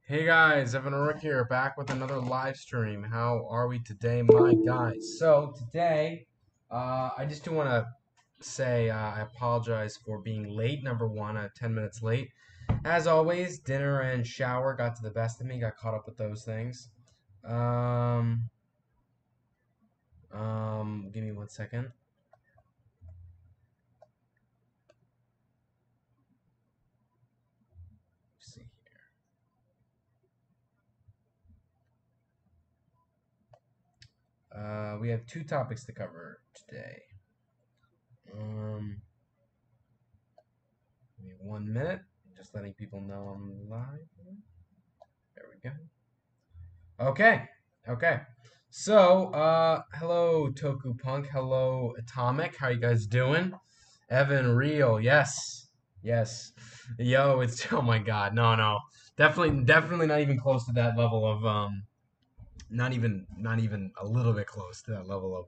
Hey guys, Evan Rook here, back with another live stream. How are we today, my guys? So today, I just do want to say I apologize for being late. Number one, I'm 10 minutes late. As always, dinner and shower got to the best of me. Got caught up with those things. Um, give me 1 second. Let's see here. We have two topics to cover today. Um, Give me 1 minute. Just letting people know I'm live. There we go. Okay. Okay. So, hello Toku Punk. Hello Atomic. How you guys doing? Evan Real. Yes. Yes. Yo, it's oh my God. No, no. Definitely not even close to that level of not even a little bit close to that level of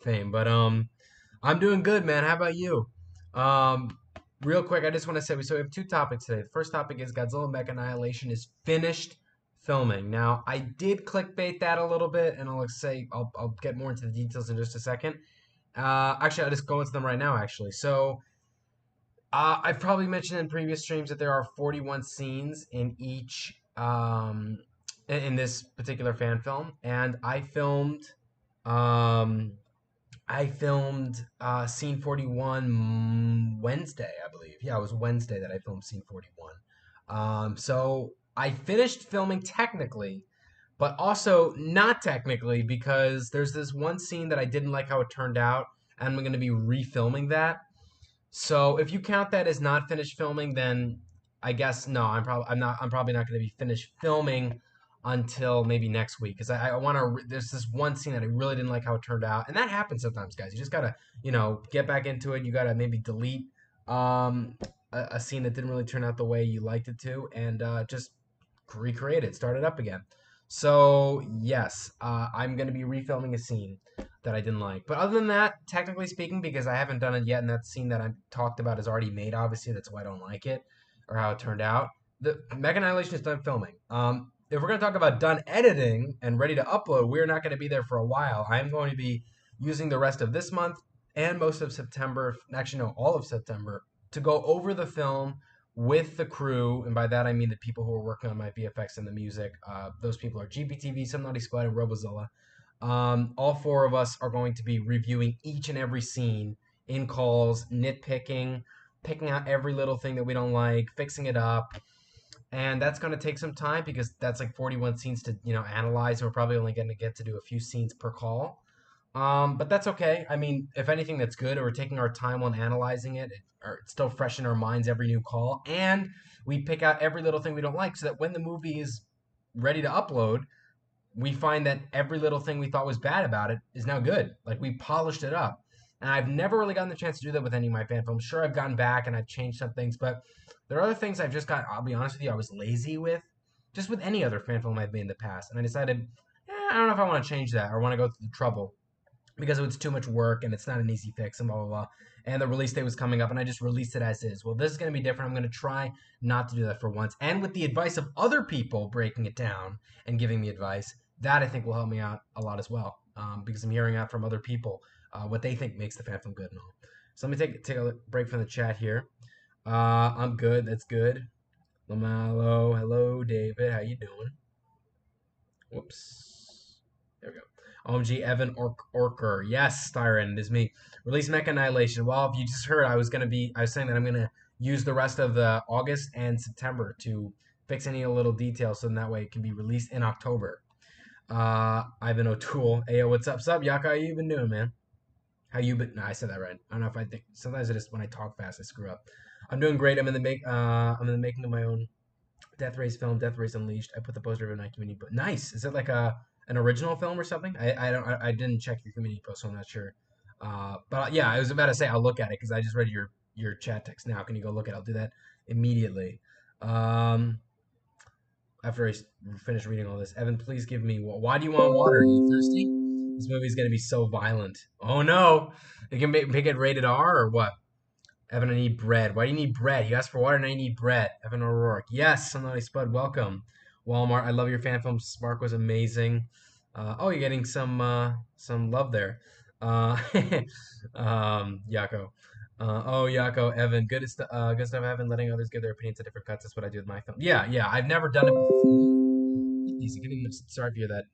fame. But I'm doing good, man. How about you? Um Real quick, I just want to say we have two topics today. The first topic is Godzilla Mecha Annihilation is finished filming. Now, I did clickbait that a little bit, and I'll get more into the details in just a second. Actually, I'll just go into them right now. Actually, so I've probably mentioned in previous streams that there are 41 scenes in each in this particular fan film, and um I filmed scene 41 Wednesday, I believe. Yeah, it was Wednesday that I filmed scene 41. So I finished filming technically, but also not technically because there's this one scene that I didn't like how it turned out, and I'm going to be refilming that. So if you count that as not finished filming, then I guess no, I'm probably not going to be finished filming until maybe next week because I want to. There's this one scene that I really didn't like how it turned out, and that happens sometimes, guys. You just gotta get back into it. You gotta maybe delete um, a scene that didn't really turn out the way you liked it to, and just recreate it, start it up again. So yes, I'm gonna be refilming a scene that I didn't like. But other than that, technically speaking, because I haven't done it yet, and that scene that I talked about is already made, obviously, that's why I don't like it or how it turned out. The Mech Annihilation is done filming. If we're going to talk about done editing and ready to upload, we're not going to be there for a while. I'm going to be using the rest of this month and most of September, actually, no, all of September, to go over the film with the crew. And by that, I mean the people who are working on my VFX and the music. Those people are GPTV, Some Naughty Squad, and Robozilla. All four of us are going to be reviewing each and every scene in calls, nitpicking, picking out every little thing that we don't like, fixing it up. And that's going to take some time because that's like 41 scenes to, analyze. And we're probably only going to get to do a few scenes per call. But that's okay. I mean, if anything, that's good. Or we're taking our time on analyzing it, or it's still fresh in our minds every new call. And we pick out every little thing we don't like so that when the movie is ready to upload, we find that every little thing we thought was bad about it is now good. Like we polished it up. And I've never really gotten the chance to do that with any of my fan films. Sure, I've gone back and I've changed some things, but there are other things I've just got, I'll be honest with you, I was lazy with, just with any other fan film I've made in the past. And I decided, I don't know if I want to change that or want to go through the trouble because it's too much work and it's not an easy fix and blah, blah, blah. And the release date was coming up and I just released it as is. Well, this is going to be different. I'm going to try not to do that for once. And with the advice of other people breaking it down and giving me advice, that I think will help me out a lot as well, because I'm hearing out from other people what they think makes the fan film good and all. So let me take a break from the chat here. I'm good. That's good. Lamalo, hello, David. How you doing? Whoops. There we go. OMG, Evan Orker. Yes, Styron, it is me. Release Mecha Annihilation. Well, if you just heard, I was saying that I'm gonna use the rest of the August and September to fix any little details, so that way it can be released in October. Ivan O'Toole. Hey, yo, what's up? Sup, Yaka? How you been doing, man? How you been? No, I said that right. I don't know if I think. Sometimes I just when I talk fast, I screw up. I'm doing great. I'm in the making of my own Death Race film, Death Race Unleashed. I put the poster of my community, but nice. Is it like an original film or something? I didn't check your community post, so I'm not sure. But yeah, I was about to say I'll look at it because I just read your chat text now. Can you go look at it? I'll do that immediately. Um, After I finish reading all this, Evan, please give me. Why do you want water? Are you thirsty? This movie's gonna be so violent. Oh no! They can make it rated R or what? Evan, I need bread. Why do you need bread? You asked for water, now you need bread. Evan O'Rourke. Yes, Sunlight Spud, welcome. Walmart. I love your fan film. Spark was amazing. Oh, you're getting some love there. Uh, Yako. Oh, Yako, Evan, good stuff. Evan, letting others give their opinions to different cuts. That's what I do with my film. Yeah, yeah. I've never done it before. Easy. Sorry for that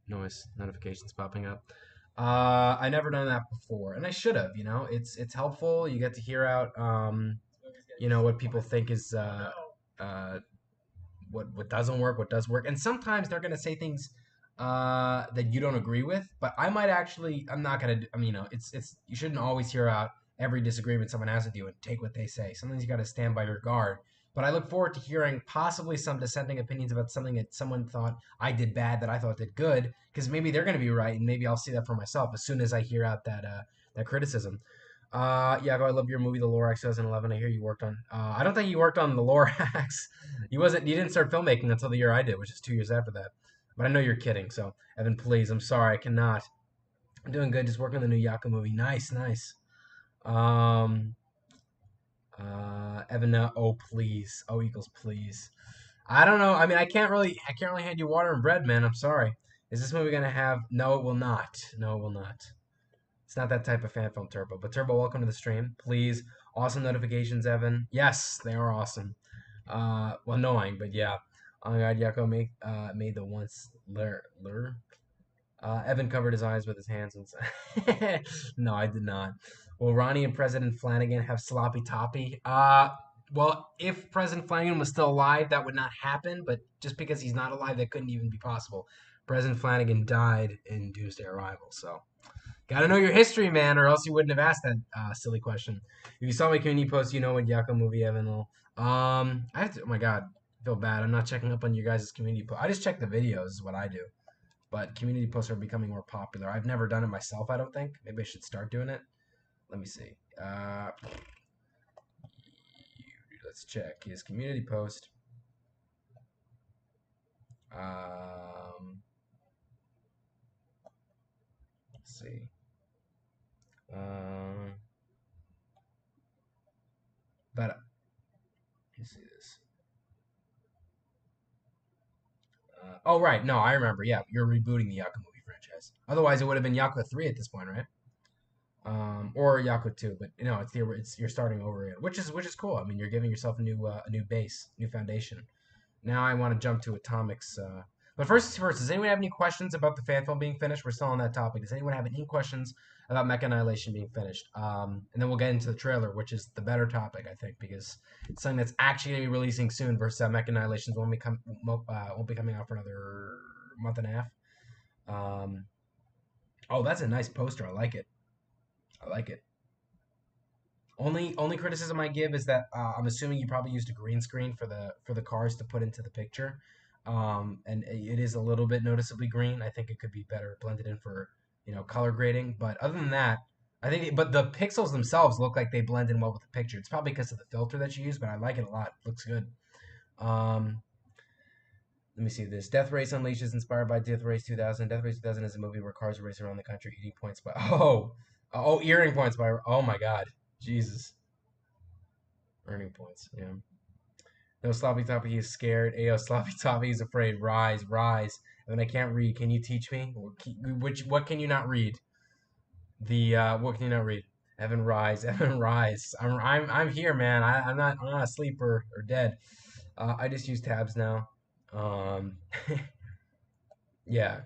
noise notifications popping up. I never done that before, and I should have. It's helpful. You get to hear out, what people think is uh, what doesn't work, what does work, and sometimes they're gonna say things that you don't agree with. But I might actually, I'm not gonna. I mean, it's you shouldn't always hear out every disagreement someone has with you and take what they say. Sometimes you got to stand by your guard. But I look forward to hearing possibly some dissenting opinions about something that someone thought I did bad that I thought did good, because maybe they're going to be right, and maybe I'll see that for myself as soon as I hear out that criticism. Yeah, I love your movie, The Lorax 2011. I hear you worked on. I don't think you worked on The Lorax. You didn't start filmmaking until the year I did, which is 2 years after that. But I know you're kidding. So Evan, please, I'm sorry, I cannot. I'm doing good. Just working on the new Yaka movie. Nice, nice. Um, Evan, oh please, O equals please. I don't know. I mean, I can't really hand you water and bread, man. I'm sorry. Is this movie gonna have? No, it will not. No, it will not. It's not that type of fan film, Turbo. But Turbo, welcome to the stream. Please, awesome notifications, Evan. Yes, they are awesome. Well, annoying, but yeah. Oh my God, Yako made the once lure. Evan covered his eyes with his hands and said, "No, I did not." Will Ronnie and President Flanagan have sloppy toppy? Well, if President Flanagan was still alive, that would not happen. But just because he's not alive, that couldn't even be possible. President Flanagan died in Doomsday Arrival, so gotta know your history, man, or else you wouldn't have asked that silly question. If you saw my community post, you know what Yako movie, Evan. Will. I have to. Oh my God, I feel bad. I'm not checking up on your guys' community post. I just check the videos, is what I do. But community posts are becoming more popular. I've never done it myself, I don't think. Maybe I should start doing it. Let me see. Let's check his community post. Let's see. Um, but let me see this. Oh right, no, I remember. Yeah, you're rebooting the Yakuza movie franchise. Otherwise, it would have been Yakuza 3 at this point, right? Or Yakuza 2. But it's you're starting over again, which is cool. I mean, you're giving yourself a new base, new foundation. Now I want to jump to Atomics. But first, does anyone have any questions about the fan film being finished? We're still on that topic. Does anyone have any questions about Mecha Annihilation being finished? And then we'll get into the trailer, which is the better topic, I think, because it's something that's actually going to be releasing soon versus Mecha Annihilations won't be coming out for another month and a half. Um, oh, that's a nice poster. I like it. I like it. Only criticism I give is that I'm assuming you probably used a green screen for the cars to put into the picture, and it is a little bit noticeably green. I think it could be better blended in for color grading. But other than that, I think. But the pixels themselves look like they blend in well with the picture. It's probably because of the filter that you use, but I like it a lot. Looks good. Um, Let me see this. Death Race Unleashed is inspired by Death Race 2000. Death Race 2000 is a movie where cars race around the country eating points by earning points by oh my God, Jesus, earning points. Yeah. No, Sloppy Toppy is scared. Ayo, Sloppy Toppy is afraid. Rise, rise. And I can't read. Can you teach me? What can you not read? What can you not read? Evan Rise, Evan Rise. I'm here, man. I'm not asleep or dead. I just use tabs now. Um, yeah.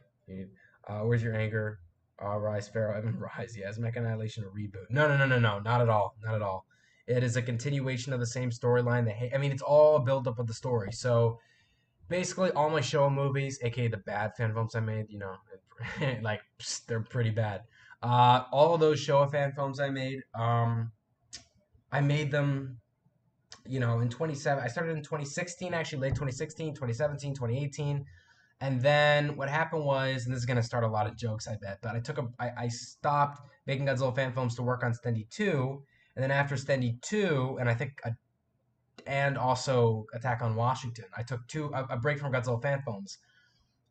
Where's your anger? Rise, Pharaoh, Evan Rise. Yeah, is Mecha Annihilation a reboot? No, no, no, no, no. Not at all. Not at all. It is a continuation of the same storyline. I mean, it's all a build up of the story. So basically, all my show movies, aka the bad fan films I made, like they're pretty bad. All of those Showa fan films I made, I made them, in 27. I started in 2016, actually late 2016, 2017, 2018. And then what happened was, and this is gonna start a lot of jokes, I bet, but I stopped making Godzilla fan films to work on Stendy 2, and then after Stendy 2, and I think and also Attack on Washington, I took a break from Godzilla fan films.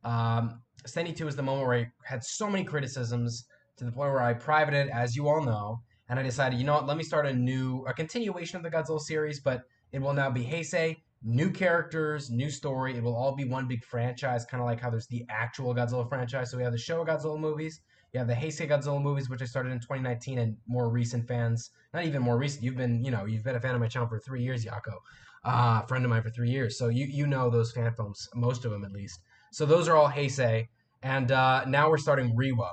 Stendy 2 is the moment where I had so many criticisms to the point where I privated, as you all know, and I decided, you know what, let me start a continuation of the Godzilla series, but It will now be Heisei, new characters, new story. It will all be one big franchise, kind of like how there's the actual Godzilla franchise. So we have the Showa Godzilla movies, you have the Heisei Godzilla movies, which I started in 2019, and more recent fans, not even more recent. You've been a fan of my channel for 3 years, Yako, friend of mine for 3 years. So you know those fan films, most of them at least. So those are all Heisei, and now we're starting Reiwa.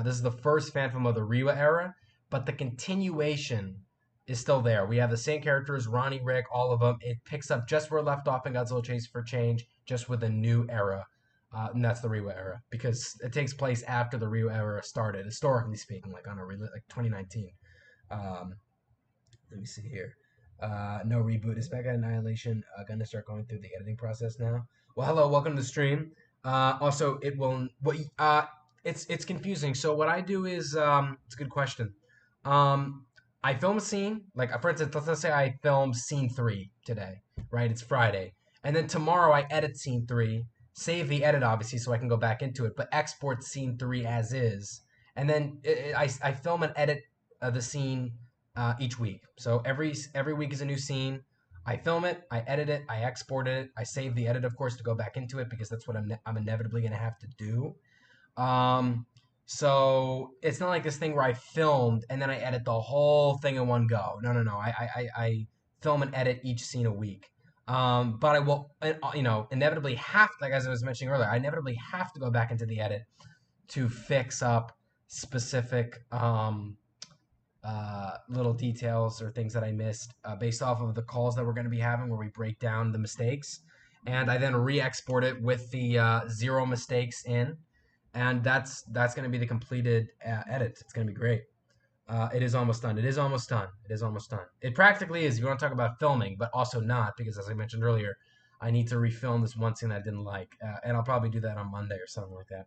This is the first fan film of the Reiwa era, but the continuation is still there. We have the same characters, Ronnie, Rick, all of them. It picks up just where it left off in Godzilla Chase for Change, just with a new era. And that's the Reiwa era because it takes place after the Reiwa era started, historically speaking, like on like 2019. Um, Let me see here. No reboot. Is Mecha Annihilation gonna start going through the editing process now? Well, hello, welcome to the stream. Also, it will. It's confusing. So what I do is it's a good question. Um, I film a scene. Like for instance, let's say I film scene 3 today. Right? It's Friday, and then tomorrow I edit scene 3. Save the edit obviously so I can go back into it, but export scene 3 as is, and then I film and edit the scene each week. So every week is a new scene. I film it, I edit it, I export it, I save the edit, of course, to go back into it because that's what I'm inevitably going to have to do. Um, so it's not like this thing where I filmed and then I edit the whole thing in one go. No, no, no. I film and edit each scene a week. But I will, inevitably have, like as I was mentioning earlier, I inevitably have to go back into the edit to fix up specific little details or things that I missed based off of the calls that we're going to be having where we break down the mistakes. And I then re-export it with the 0 mistakes in. And that's going to be the completed edit. It's going to be great. It is almost done. It is almost done. It is almost done. It practically is. You want to talk about filming, but also not because, as I mentioned earlier, I need to refilm this one scene I didn't like. And I'll probably do that on Monday or something like that.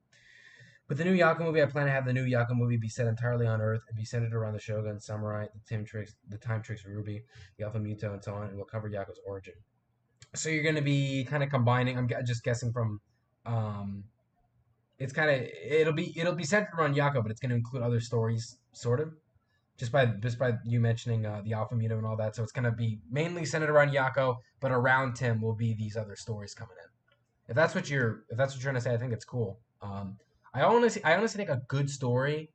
With the new Yako movie, I plan to have the new Yako movie be set entirely on Earth and be centered around the Shogun, Samurai, the Time Tricks Ruby, the Alpha Muto, and so on, and will cover Yako's origin. So you're going to be kind of combining. I'm just guessing from. It's kind of it'll be centered around Yako, but it's going to include other stories, sort of. Just by you mentioning the Alpha Muto and all that, so it's going to be mainly centered around Yako, but around him will be these other stories coming in. If that's what you're trying to say, I think it's cool. I honestly think a good story.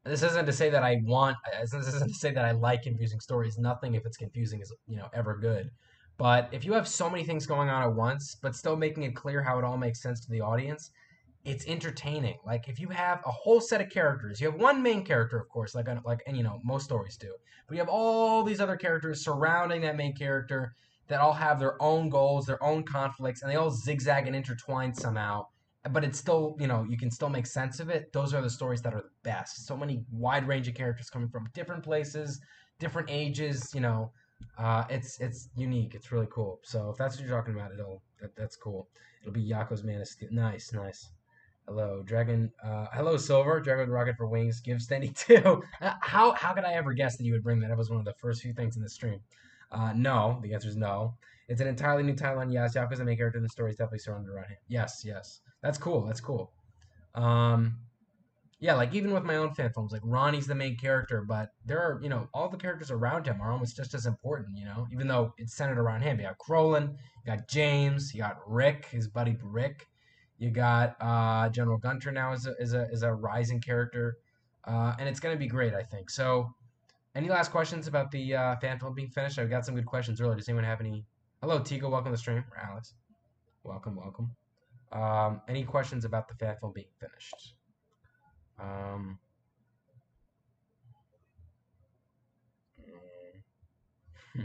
This isn't to say that I want. This isn't to say that I like confusing stories. Nothing, if it's confusing, is ever good. But if you have so many things going on at once, but still making it clear how it all makes sense to the audience, it's entertaining. Like if you have a whole set of characters, you have one main character, of course, and most stories do. But you have all these other characters surrounding that main character that all have their own goals, their own conflicts, and they all zigzag and intertwine somehow. But it's still, you can still make sense of it. Those are the stories that are the best. So many wide range of characters coming from different places, different ages. It's unique. It's really cool. So if that's what you're talking about, that's cool. It'll be Yako's Man of Steel. Nice, nice. Hello, Dragon. Hello, Silver. Dragon Rocket for Wings. Give Standing 2. How could I ever guess that you would bring that up as one of the first few things in the stream? No. The answer is no. It's an entirely new timeline. Yes, Yaku's the main character in the story is definitely surrounded around him. Yes, yes. That's cool. That's cool. Um, yeah, like even with my own fan films, like Ronnie's the main character, but there are, all the characters around him are almost just as important, even though it's centered around him. You got Crolin, you got James, you got Rick, his buddy Rick. You got General Gunter now is a rising character, and it's gonna be great, I think. So, any last questions about the fan film being finished? I've got some good questions earlier. Does anyone have any? Hello, Tigo. Welcome to the stream. Or Alex, welcome, welcome. Any questions about the fan film being finished? Um, hmm.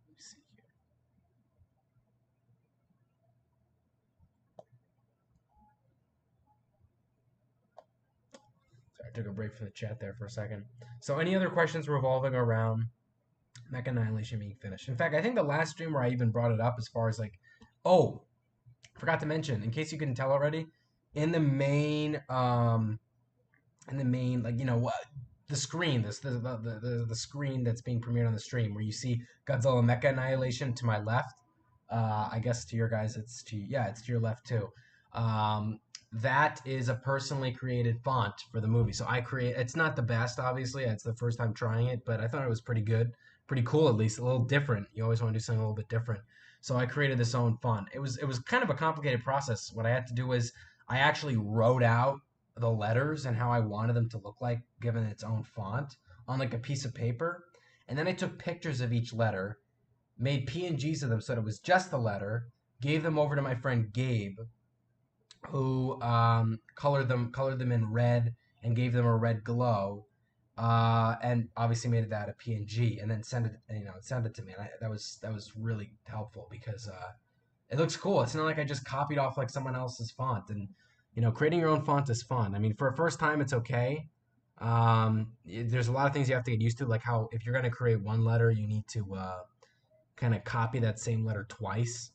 Let's see here. Sorry, I took a break from the chat there for a second. So, any other questions revolving around Mecha Annihilation being finished? In fact, I think the last stream where I even brought it up as far as like, oh, forgot to mention, in case you couldn't tell already, in the main, like what the screen, the screen that's being premiered on the stream, where you see Godzilla Mecha Annihilation to my left. I guess to your guys, it's to your left too. Um, that is a personally created font for the movie. So I create. It's not the best, obviously. It's the first time trying it, but I thought it was pretty good, pretty cool at least, a little different. You always want to do something a little bit different. So I created this own font. It was kind of a complicated process. What I had to do was I actually wrote out the letters and how I wanted them to look like, given its own font, on like a piece of paper, and then I took pictures of each letter, made PNGs of them so that it was just the letter, gave them over to my friend Gabe, who colored them in red and gave them a red glow, and obviously made it out of PNG, and then sent it to me. And that was really helpful because it looks cool. It's not like I just copied off like someone else's font. And creating your own font is fun. I mean, for a first time, it's okay. There's a lot of things you have to get used to, like how if you're gonna create one letter, you need to kind of copy that same letter twice,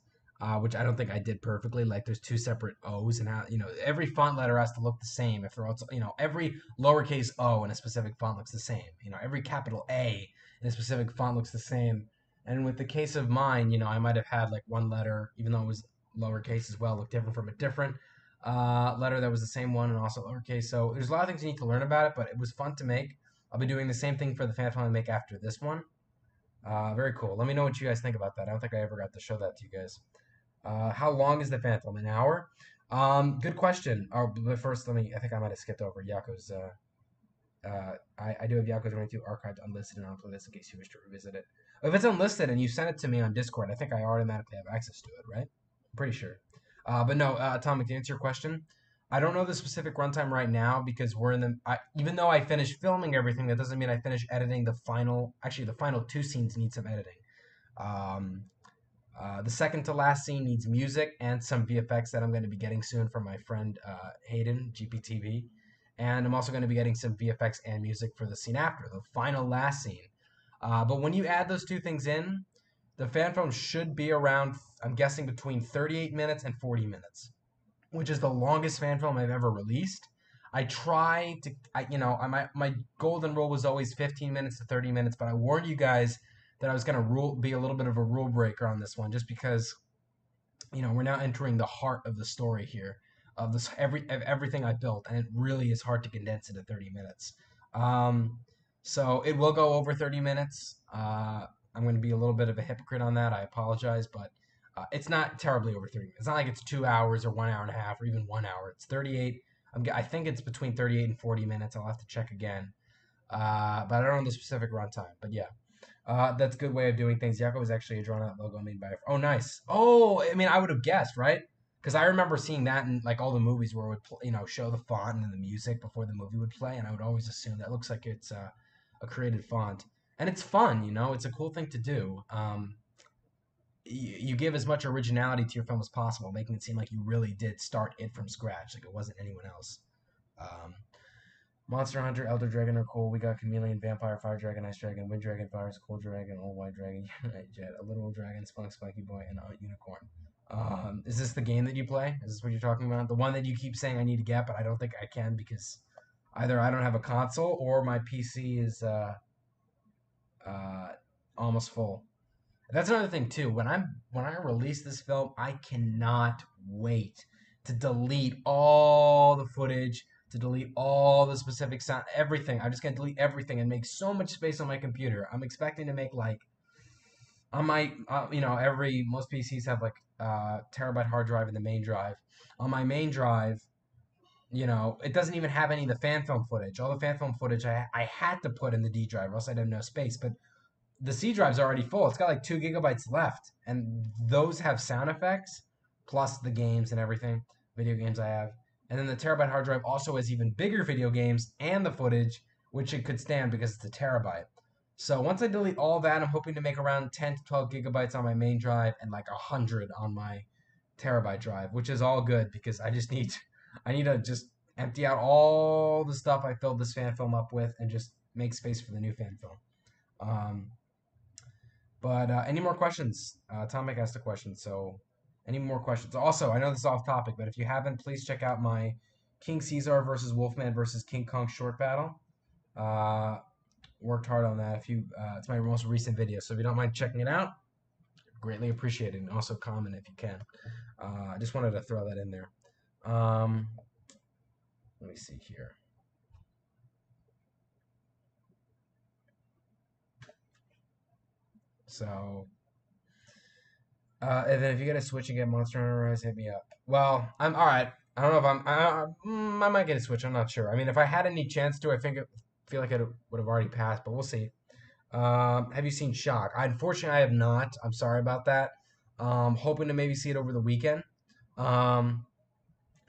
which I don't think I did perfectly. Like there's two separate O's, and how every font letter has to look the same. If they're also every lowercase O in a specific font looks the same. Every capital A in a specific font looks the same. And with the case of mine, I might have had like one letter, even though it was lowercase as well, looked different from a different letter that was the same one and also lowercase. So there's a lot of things you need to learn about it, but it was fun to make. I'll be doing the same thing for the fan film I make after this one. Very cool. Let me know what you guys think about that. I don't think I ever got to show that to you guys. How long is the fan film? An hour? Good question. Oh, but first, I think I might have skipped over Yako's. I do have Yako's 22 archived unlisted and on a playlist in case you wish to revisit it. If it's unlisted and you send it to me on Discord, I think I automatically have access to it, right? I'm pretty sure. But no, Tom, to answer your question, I don't know the specific runtime right now because we're in the. Even though I finished filming everything, that doesn't mean I finished editing the final. Actually, the final two scenes need some editing. Um, the second to last scene needs music and some VFX that I'm going to be getting soon from my friend Hayden, GPTV. And I'm also going to be getting some VFX and music for the scene after, the final last scene. But when you add those two things in, the fan film should be around, I'm guessing, between 38 minutes and 40 minutes, which is the longest fan film I've ever released. I try to, my golden rule was always 15 minutes to 30 minutes, but I warned you guys that I was going to be a little bit of a rule breaker on this one, just because, we're now entering the heart of the story here, of this of everything I built, and it really is hard to condense into 30 minutes. Um, so it will go over 30 minutes. I'm going to be a little bit of a hypocrite on that. I apologize, but it's not terribly over 30 minutes. It's not like it's 2 hours or 1 hour and a half or even 1 hour. It's 38. I think it's between 38 and 40 minutes. I'll have to check again. But I don't know the specific runtime. But yeah, that's a good way of doing things. Yako was actually a drawn out logo made by. Oh, nice. Oh, I mean, I would have guessed, right? Because I remember seeing that in like all the movies where it would, show the font and then the music before the movie would play, and I would always assume that looks like it's a created font, and it's fun. It's a cool thing to do. You give as much originality to your film as possible, making it seem like you really did start it from scratch, like it wasn't anyone else. Um, Monster Hunter, Elder Dragon are cool. We got Chameleon, Vampire, Fire Dragon, Ice Dragon, Wind Dragon, Virus, Cold Dragon, Old White Dragon, Night Jet, a Literal Dragon, Spunk, Spunky Boy, and a Unicorn. Is this the game that you play? Is this what you're talking about? The one that you keep saying I need to get, but I don't think I can because either I don't have a console or my PC is uh, almost full. That's another thing too. When I release this film, I cannot wait to delete all the footage, to delete all the specific sound, everything. I'm just gonna delete everything and make so much space on my computer. I'm expecting to make like on my every most PCs have like terabyte hard drive in the main drive. On my main drive, it doesn't even have any of the fan film footage. All the fan film footage I had to put in the D drive, or else I'd have no space. But the C drive's already full. It's got like 2 GB left, and those have sound effects plus the games and everything, video games I have. And then the terabyte hard drive also has even bigger video games and the footage, which it could stand because it's a terabyte. So once I delete all that, I'm hoping to make around 10 to 12 gigabytes on my main drive and like 100 on my terabyte drive, which is all good because I need to just empty out all the stuff I filled this fan film up with and just make space for the new fan film. Um, but any more questions? Tomic asked a question, so any more questions? Also, I know this is off topic, but if you haven't, please check out my King Caesar versus Wolfman versus King Kong short battle. Uh, Worked hard on that. It's my most recent video, so if you don't mind checking it out, greatly appreciated, and also comment if you can. I just wanted to throw that in there. Um, let me see here. So, and then if you get a Switch and get Monster Hunter Rise, hit me up. Well, I'm all right. I don't know if I might get a Switch. I'm not sure. I mean, if I had any chance to, feel like it would have already passed, but we'll see. Have you seen Shock? Unfortunately, I have not. I'm sorry about that. Hoping to maybe see it over the weekend. Um,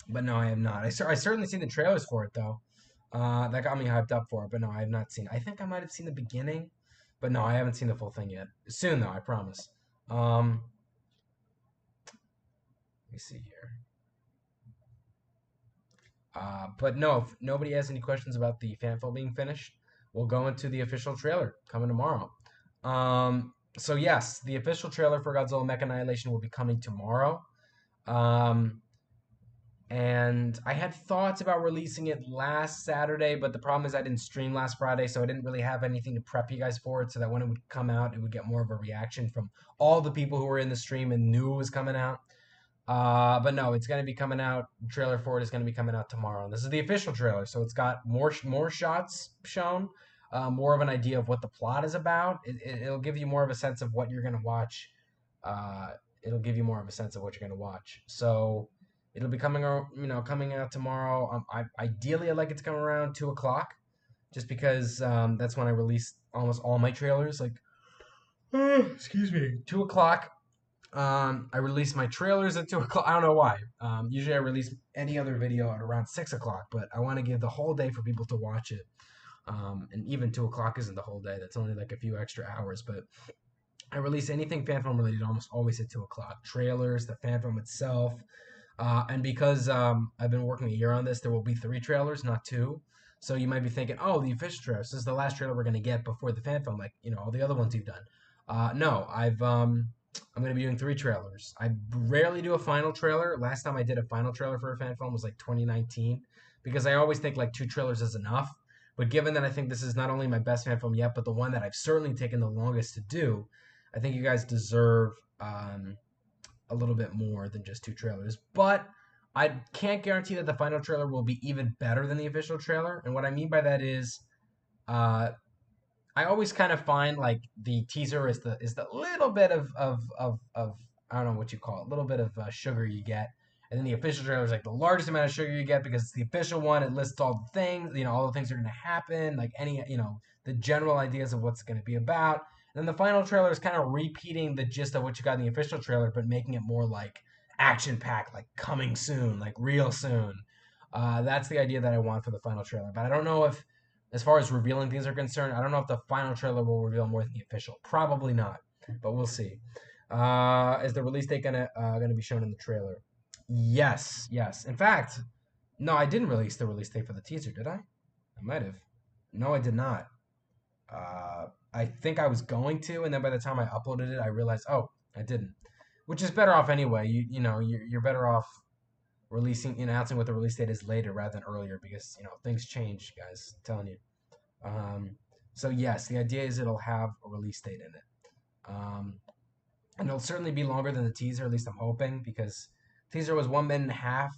but no, I have not. I certainly seen the trailers for it though. That got me hyped up for it. But no, I have not seen. I think I might have seen the beginning, but no, I haven't seen the full thing yet. Soon though, I promise. Let me see here. But no, if nobody has any questions about the fan film being finished, we'll go into the official trailer coming tomorrow. So yes, the official trailer for Godzilla Mecha Annihilation will be coming tomorrow. Um, and I had thoughts about releasing it last Saturday, but the problem is I didn't stream last Friday, so I didn't really have anything to prep you guys for it, so that when it would come out, it would get more of a reaction from all the people who were in the stream and knew it was coming out. But no, it's gonna be coming out. Trailer for it is gonna be coming out tomorrow. And this is the official trailer, so it's got more shots shown, more of an idea of what the plot is about. It'll give you more of a sense of what you're gonna watch. Uh, it'll give you more of a sense of what you're gonna watch. So it'll be coming out tomorrow. Ideally, I'd like it to come around 2 o'clock, just because that's when I release almost all my trailers. Like, excuse me, 2 o'clock. I release my trailers at 2 o'clock. I don't know why. Usually I release any other video at around 6 o'clock, but I want to give the whole day for people to watch it. And even 2 o'clock isn't the whole day. That's only like a few extra hours. But I release anything fan film related almost always at 2 o'clock. Trailers, the fan film itself. And because I've been working a year on this, there will be 3 trailers, not 2. So you might be thinking, oh, the official trailer. This is the last trailer we're going to get before the fan film, like, all the other ones you've done. No, I'm going to be doing 3 trailers. I rarely do a final trailer. Last time I did a final trailer for a fan film was like 2019, because I always think like 2 trailers is enough. But given that I think this is not only my best fan film yet, but the one that I've certainly taken the longest to do, I think you guys deserve a little bit more than just 2 trailers. But I can't guarantee that the final trailer will be even better than the official trailer. And what I mean by that is, uh, I always kind of find like the teaser is the little bit of I don't know what you call it, a little bit of sugar you get, and then the official trailer is like the largest amount of sugar you get because it's the official one. It lists all the things, all the things that are going to happen, like the general ideas of what's going to be about. And then the final trailer is kind of repeating the gist of what you got in the official trailer, but making it more like action packed, like coming soon, like real soon. That's the idea that I want for the final trailer, but I don't know if as far as revealing things are concerned, I don't know if the final trailer will reveal more than the official. Probably not, but we'll see. Is the release date gonna be shown in the trailer? Yes, yes. In fact, no, I didn't release the release date for the teaser, did I? I might have. No, I did not. I think I was going to, and then by the time I uploaded it, I realized, oh, I didn't. Which is better off anyway. You're better off announcing what the release date is later rather than earlier, because things change, guys. I'm telling you. Um, so yes, the idea is it'll have a release date in it, um, and it'll certainly be longer than the teaser. At least I'm hoping, because teaser was 1 minute and a half.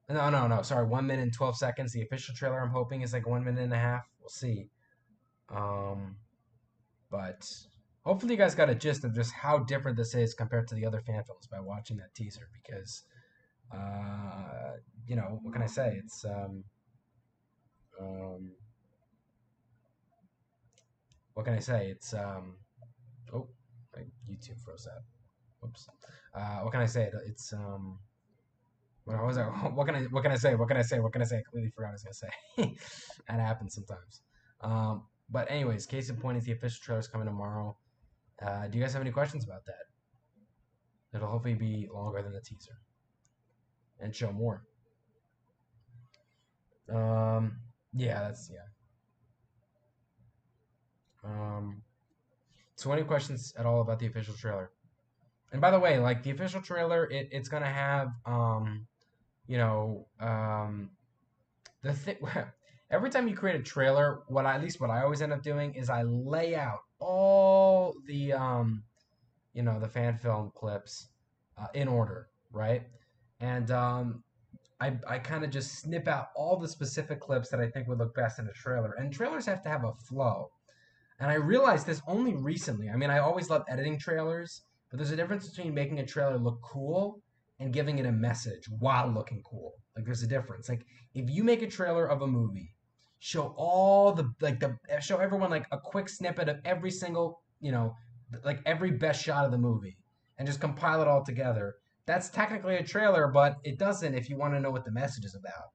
No, no, no. Sorry, 1 minute and 12 seconds. The official trailer I'm hoping is like 1 minute and a half. We'll see. Um, but hopefully you guys got a gist of just how different this is compared to the other fan films by watching that teaser. Because what can I say? Um, what can I say? Oh, my YouTube froze out. Whoops. What can I say? What was I? What can I say? What can I say? What can I say? I completely forgot what I was gonna say. That happens sometimes. But anyways, case in point is the official trailer is coming tomorrow. Do you guys have any questions about that? It'll hopefully be longer than the teaser and show more. Yeah, yeah. So any questions at all about the official trailer? And by the way, like the official trailer, it's gonna have you know, the thing. Every time you create a trailer, at least what I always end up doing is I lay out all the fan film clips in order, right? And I kind of just snip out all the specific clips that I think would look best in a trailer. And trailers have to have a flow. And I realized this only recently. I mean, I always love editing trailers, but there's a difference between making a trailer look cool and giving it a message while looking cool. Like there's a difference. Like if you make a trailer of a movie, show all the like the show everyone like a quick snippet of every single, like every best shot of the movie and just compile it all together. That's technically a trailer, but it doesn't if you want to know what the message is about.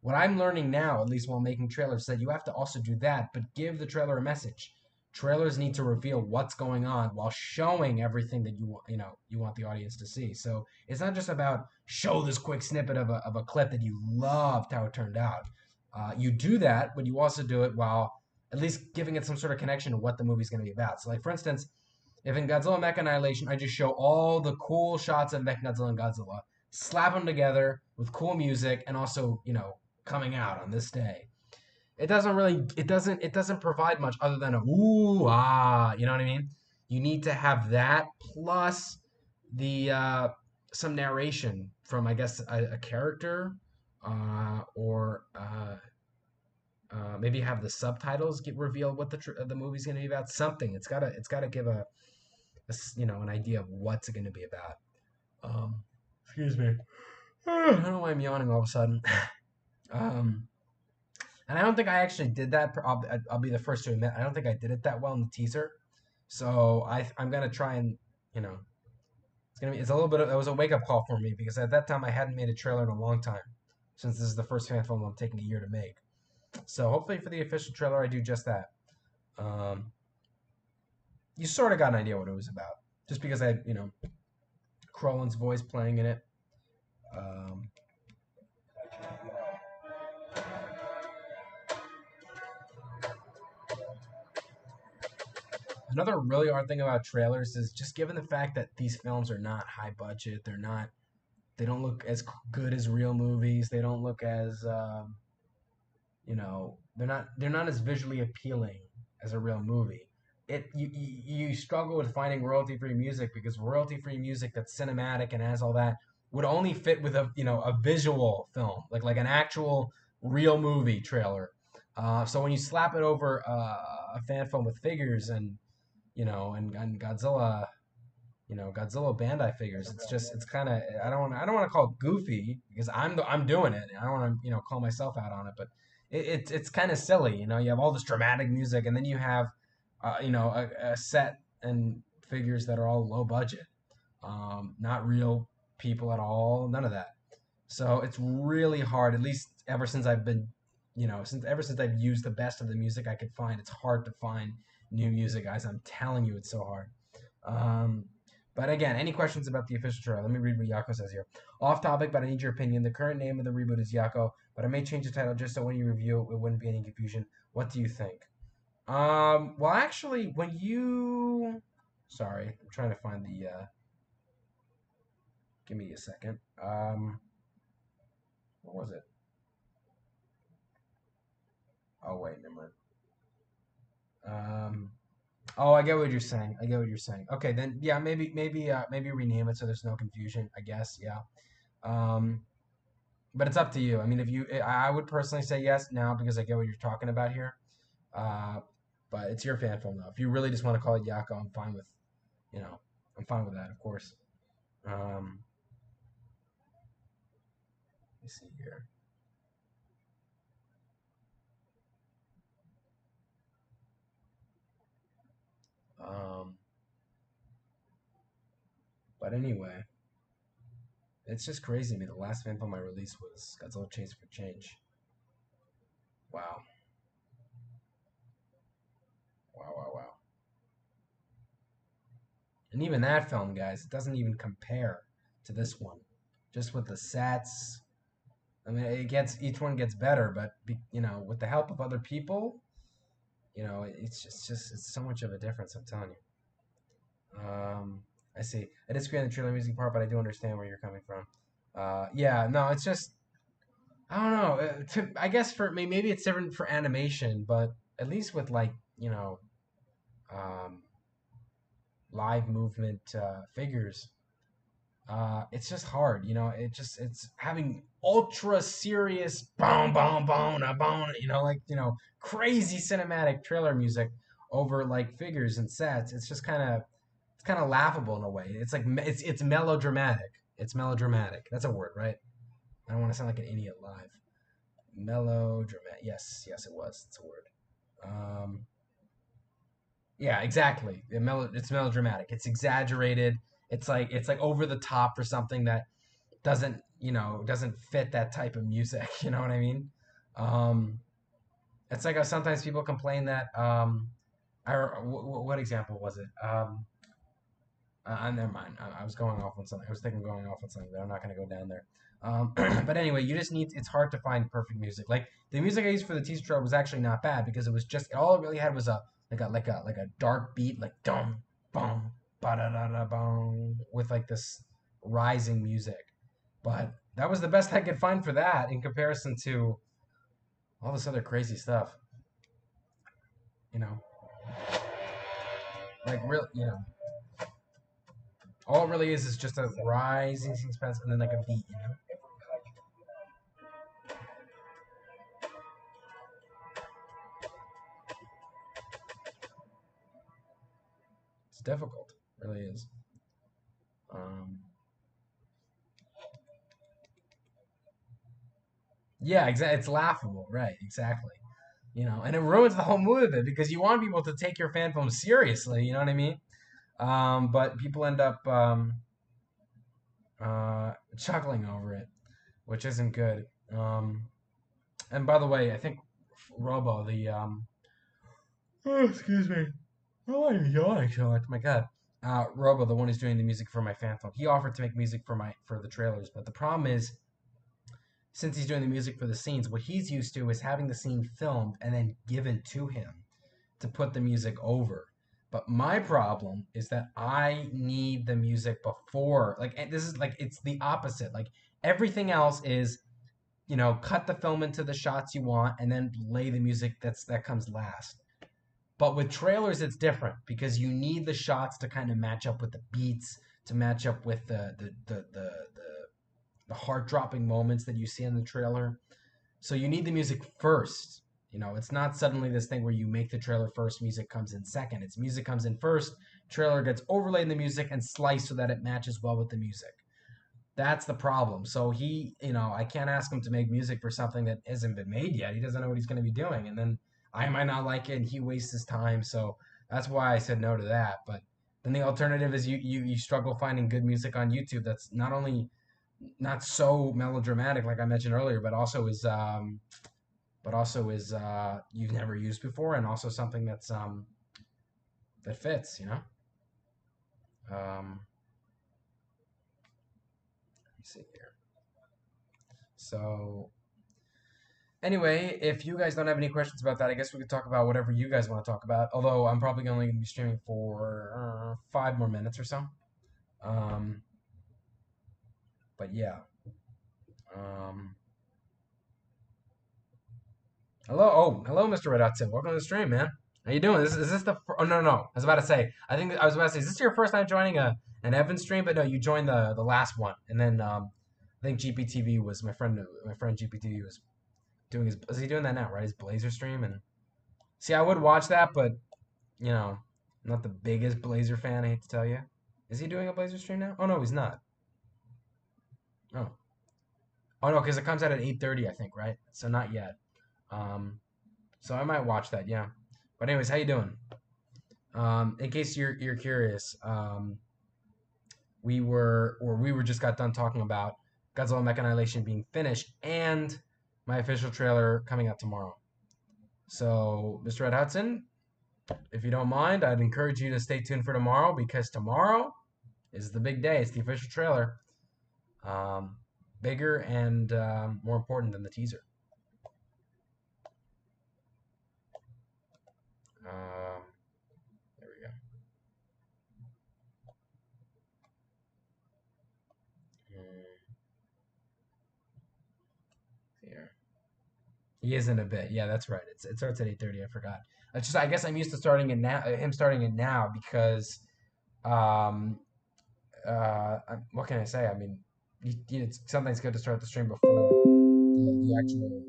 What I'm learning now, at least while making trailers, is that you have to also do that, but give the trailer a message. Trailers need to reveal what's going on while showing everything that you want the audience to see. So it's not just about show this quick snippet of a clip that you loved how it turned out. You do that, but you also do it while at least giving it some sort of connection to what the movie's going to be about. So, like for instance, if in Godzilla Mecha Annihilation, I just show all the cool shots of Mechagodzilla and Godzilla, slap them together with cool music, and also coming out on this day. It doesn't provide much other than a ooh ah, you know what I mean? You need to have that plus the some narration from I guess a character or maybe have the subtitles get reveal what the movie's going to be about. Something it's got to give an idea of what's it going to be about. Excuse me. I don't know why I'm yawning all of a sudden. um, and I don't think I actually did that. I'll be the first to admit I don't think I did it that well in the teaser. So I'm gonna try and you know it's a little bit. It was a wake up call for me because at that time I hadn't made a trailer in a long time, since this is the first fan film I'm taking a year to make. So hopefully for the official trailer I do just that. Um, you sort of got an idea what it was about, just because I Crolin's voice playing in it. Um, Another really hard thing about trailers is just given the fact that these films are not high budget, they don't look as good as real movies. They don't look as they're not as visually appealing as a real movie. You struggle with finding royalty free music because royalty free music that's cinematic and has all that would only fit with a visual film like an actual real movie trailer. So when you slap it over a fan film with figures and Godzilla, Godzilla Bandai figures. It's kind of I don't want to call it goofy because I'm doing it. I don't want to call myself out on it, but it's kind of silly. You have all this dramatic music, and then you have a set and figures that are all low budget, not real people at all, none of that. So it's really hard. At least ever since I've been, ever since I've used the best of the music I could find, it's hard to find new music, guys. I'm telling you, it's so hard. Um, but again, any questions about the official trailer? Let me read what Yako says here. Off topic, but I need your opinion. The current name of the reboot is Yako, but I may change the title just so when you review it wouldn't be any confusion. What do you think? Well, actually, sorry, I'm trying to find the, give me a second. What was it? Oh, wait, never mind. Oh, I get what you're saying. I get what you're saying. Okay, then yeah, maybe rename it so there's no confusion. I guess yeah. Um, but it's up to you. I mean, if you, I would personally say yes now because I get what you're talking about here. Uh, but it's your fan film though. If you really just want to call it Yako, you know, I'm fine with that, of course. Let me see here. Um, but anyway, it's just crazy to me. The last fan film I released was Godzilla Chase for Change. Wow, wow, wow, wow. And even that film, guys, it doesn't even compare to this one. Just with the sets, I mean, each one gets better, but with the help of other people, it's so much of a difference. I'm telling you. I see. I disagree on the trailer music part, but I do understand where you're coming from. Yeah, no, it's just I don't know. I guess for me, maybe it's different for animation, but at least with like um, live movement figures, it's just hard. It's having ultra serious boom boom boom boom, like crazy cinematic trailer music over like figures and sets. It's kind of laughable in a way. It's like it's melodramatic. It's melodramatic. That's a word, right? I don't want to sound like an idiot live. Melodramatic. Yes, yes, it was. It's a word. Yeah, exactly. It's melodramatic. It's exaggerated. It's like over the top for something that doesn't fit that type of music. You know what I mean? Um, it's like sometimes people complain that what example was it? Never mind. I was going off on something. I was thinking going off on something, but I'm not going to go down there. But anyway, you just need. It's hard to find perfect music. Like the music I used for the teaser trailer was actually not bad because it was just all it really had was a dark beat like dum bum ba da da da bum with like this rising music. But that was the best I could find for that in comparison to all this other crazy stuff. You know, like real. All it really is just a rising suspense and then like a beat. It's difficult, it really is. Um, yeah, exactly. It's laughable, right? Exactly. And it ruins the whole mood of it because you want people to take your fan film seriously. You know what I mean? But people end up chuckling over it, which isn't good. And by the way, I think Robo, oh, excuse me. Oh, I'm yawning so much. My God. Robo, the one who's doing the music for my fan film, he offered to make music for the trailers, but the problem is, since he's doing the music for the scenes, what he's used to is having the scene filmed and then given to him to put the music over. But my problem is that I need the music before. Like, and this is like, it's the opposite. Like, everything else is, cut the film into the shots you want and then lay the music that comes last. But with trailers, it's different because you need the shots to kind of match up with the beats, to match up with the heart dropping moments that you see in the trailer. So you need the music first. It's not suddenly this thing where you make the trailer first, music comes in second. It's music comes in first, trailer gets overlaid in the music and sliced so that it matches well with the music. That's the problem. So I can't ask him to make music for something that hasn't been made yet. He doesn't know what he's going to be doing. And then I might not like it and he wastes his time. So that's why I said no to that. But then the alternative is you struggle finding good music on YouTube that's not only not so melodramatic like I mentioned earlier, but also is you've never used before, and also something that fits. Let me see here. So anyway, if you guys don't have any questions about that, I guess we could talk about whatever you guys want to talk about. Although I'm probably only going to be streaming for 5 more minutes or so. Um, but yeah. Um, hello, Mr. Red Hudson. Welcome to the stream, man. How you doing? Is this the? Oh, no, no. I was about to say. I was about to say. Is this your first time joining an Evan stream? But no, you joined the last one, and then I think GPTV was my friend. My friend GPTV was doing his. Is he doing that now? Right, his Blazer stream. And see, I would watch that, but you know, I'm not the biggest Blazer fan. I hate to tell you. Is he doing a Blazer stream now? Oh no, he's not. Oh, oh no, because it comes out at 8:30, I think, right? So not yet. Um, so I might watch that. Yeah. But anyways, how you doing? In case you're curious, we were just got done talking about Godzilla Mecha Annihilation being finished and my official trailer coming out tomorrow. So, Mr. Ed Hudson, if you don't mind, I'd encourage you to stay tuned for tomorrow because tomorrow is the big day. It's the official trailer. Bigger and more important than the teaser. There we go. Here. He is in a bit. Yeah, that's right. It starts at 8:30. I forgot. It's just I guess I'm used to starting it now. Him starting it now because um what can I say? I mean, sometimes good to start the stream before the actual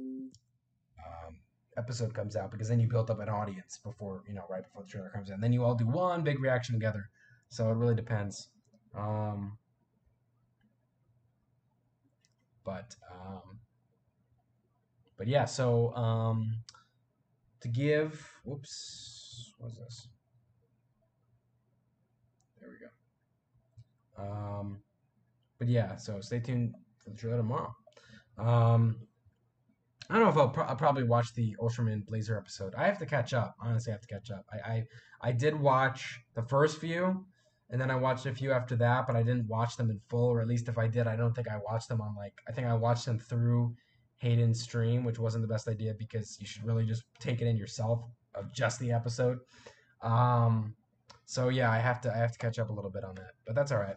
um, episode comes out because then you build up an audience before right before the trailer comes out. And then you all do one big reaction together. So it really depends. Um, but um, but yeah. So to give, whoops, what's this? There we go. But yeah. So stay tuned for the trailer tomorrow. Um, I don't know if I'll probably watch the Ultraman Blazer episode. I have to catch up. Honestly, I have to catch up. I did watch the first few, and then I watched a few after that, but I didn't watch them in full, or at least if I did, I don't think I watched them on like I think I watched them through Hayden's stream, which wasn't the best idea because you should really just take it in yourself of just the episode. Um, so yeah, I have to catch up a little bit on that, but that's all right.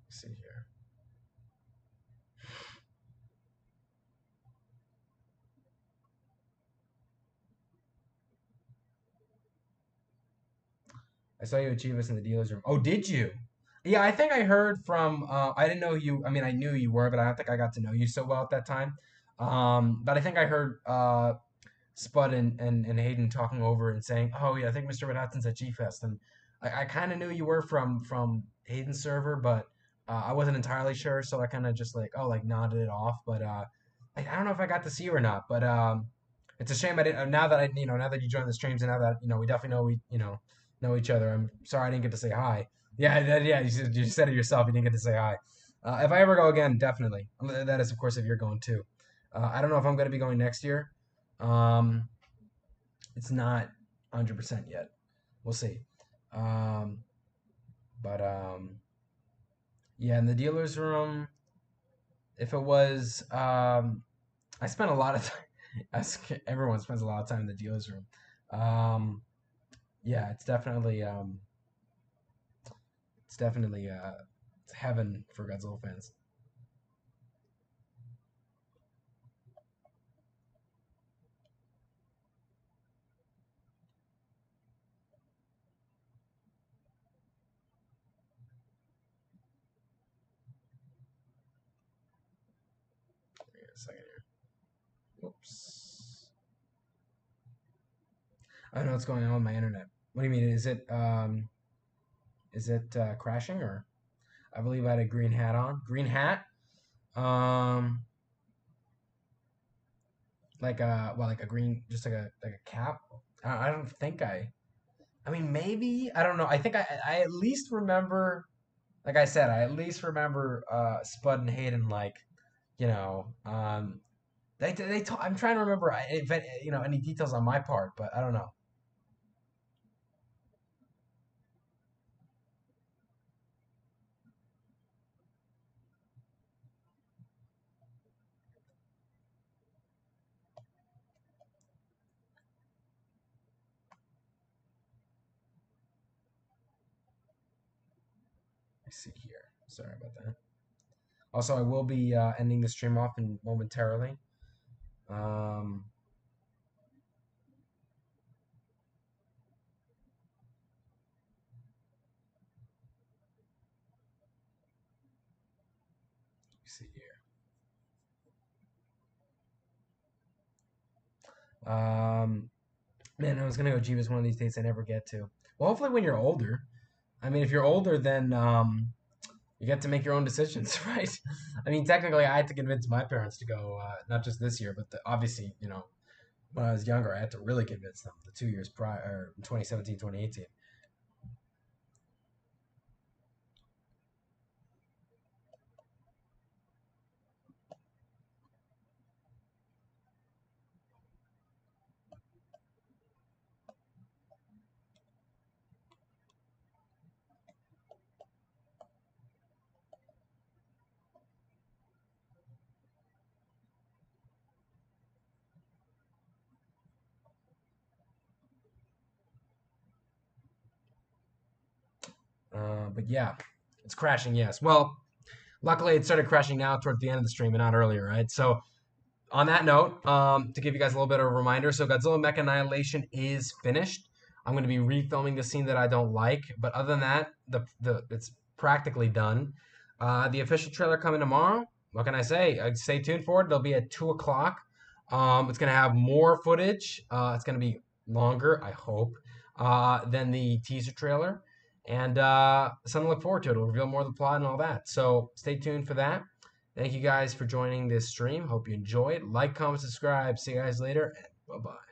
Let's see here. I saw you achieve us in the dealer's room. Oh, did you? Yeah, I think I heard from. I didn't know you. I mean, I knew you were, but I don't think I got to know you so well at that time. But I think I heard Spud and Hayden talking over and saying, "Oh yeah, I think Mr. Red Hudson's at G Fest," and I kind of knew you were from Hayden's server, but I wasn't entirely sure, so I kind of just like like nodded it off. But I don't know if I got to see you or not. But it's a shame I didn't. Now that now that you joined the streams, and now that we definitely know each other. I'm sorry I didn't get to say hi. Yeah, yeah, you said it yourself. You didn't get to say hi. If I ever go again, definitely. That is, of course, if you're going too. I don't know if I'm going to be going next year. Um, it's not 100% yet. We'll see. Um, but yeah, in the dealer's room, if it was, I spent a lot of time. As everyone spends a lot of time in the dealer's room. Um, yeah, it's definitely it's heaven for Godzilla fans. Wait a second here. Whoops. I don't know what's going on with my internet. What do you mean? Is it crashing or? I believe I had a green hat on. Green hat. Um, like a green, just like a cap. I don't think I. I mean, maybe I don't know. I think I at least remember. Like I said, I at least remember Spud and Hayden like you know they talk, I'm trying to remember if any details on my part, but I don't know. Let's see here. Sorry about that. Also, I will be ending the stream off in momentarily. Um, let's see here. Um, Man, I was gonna go Jeebus one of these days. I never get to. Well, hopefully when you're older. I mean, if you're older, then you get to make your own decisions, right? I mean, technically, I had to convince my parents to go, not just this year, but obviously, when I was younger, I had to really convince them the 2 years prior, 2017, 2018. But yeah, it's crashing, yes. Well, luckily, it started crashing now towards the end of the stream and not earlier, right? So, on that note, to give you guys a little bit of a reminder, so Godzilla Mecha Annihilation is finished. I'm going to be refilming the scene that I don't like, but other than that, the it's practically done. The official trailer coming tomorrow. What can I say? Stay tuned for it. It'll be at 2 o'clock. It's going to have more footage. It's going to be longer, I hope, than the teaser trailer, and something to look forward to. It'll reveal more of the plot and all that. So stay tuned for that. Thank you guys for joining this stream. Hope you enjoy it. Like, comment, subscribe. See you guys later, and bye bye.